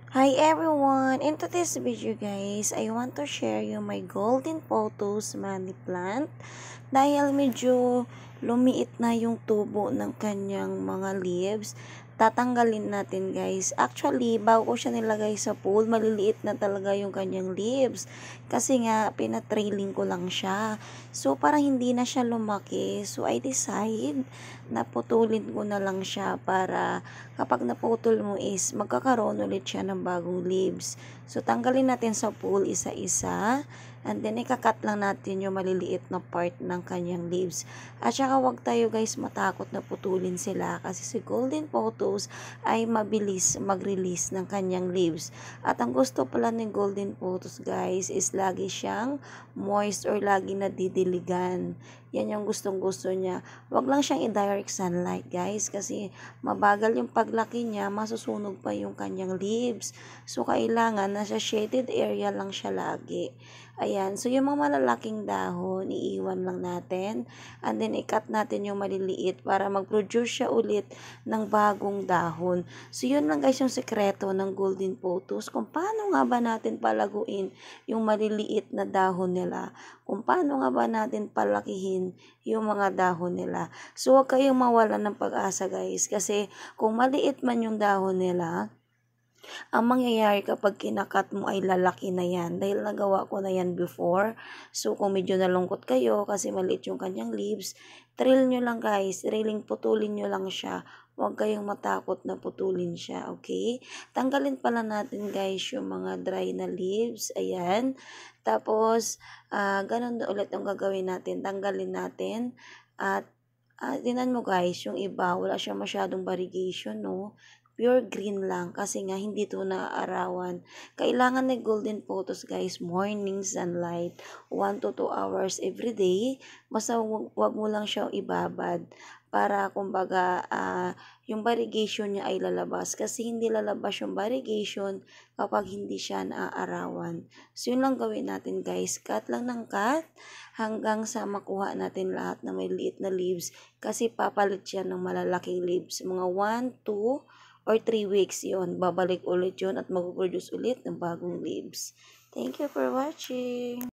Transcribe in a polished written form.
Hi everyone! In today's video guys, I want to share you my golden photos money plant dahil medyo lumiit na yung tubo ng kanyang mga leaves. Tatanggalin natin guys. Actually, bago ko siya nilagay sa pool, maliliit na talaga yung kanyang leaves. Kasi nga, pinatrailing ko lang siya. So, parang hindi na siya lumaki. So, I decide na putulin ko na lang siya para kapag naputol mo is magkakaroon ulit siya ng bagong leaves. So, tanggalin natin sa pool isa-isa. And then, ikakat lang natin yung maliliit na part ng kanyang leaves. At saka, wag tayo guys matakot na putulin sila kasi si Golden Photos ay mabilis mag-release ng kanyang leaves. At ang gusto pala ni Golden Photos guys is lagi siyang moist or lagi nadidiligan. Yan yung gustong-gusto niya. Wag lang siyang i-direct sunlight guys kasi mabagal yung paglaki niya, masusunog pa yung kanyang leaves. So, kailangan nasa shaded area lang siya lagi. Ayan. So, yung mga malalaking dahon, iiwan lang natin. And then, i-cut natin yung maliliit para mag-produce siya ulit ng bagong dahon. So, yun lang guys yung sekreto ng Golden Photos. Kung paano nga ba natin palaguin yung maliliit na dahon nila. Kung paano nga ba natin palakihin yung mga dahon nila. So, huwag kayong mawalan ng pag-asa guys. Kasi, kung maliit man yung dahon nila, ang mangyayari kapag kinakat mo ay lalaki na yan. Dahil nagawa ko na yan before. So, kung medyo nalungkot kayo kasi maliit yung kanyang leaves, trill nyo lang guys. Trilling, putulin nyo lang siya. Huwag kayong matakot na putulin siya, okay? Tanggalin pala natin guys yung mga dry na leaves. Ayan. Tapos, ganun ulit ang gagawin natin. Tanggalin natin. At, tinan mo guys, yung iba, wala siya masyadong variegation, no? Pure green lang kasi nga hindi to naaarawan. Kailangan ni Golden Photos guys, morning sunlight, 1 to 2 hours every day. Basta wag mo lang siyang ibabad para kumbaga yung variegation niya ay lalabas kasi hindi lalabas yung variegation kapag hindi siya naaarawan. So yun lang gawin natin guys, cut lang ng cut hanggang sa makuha natin lahat ng may liit na leaves kasi papalit siya ng malalaking leaves. Mga 1, 2, or 3 weeks yon, babalik ulit yon at mag-produce ulit ng bagong leaves. Thank you for watching.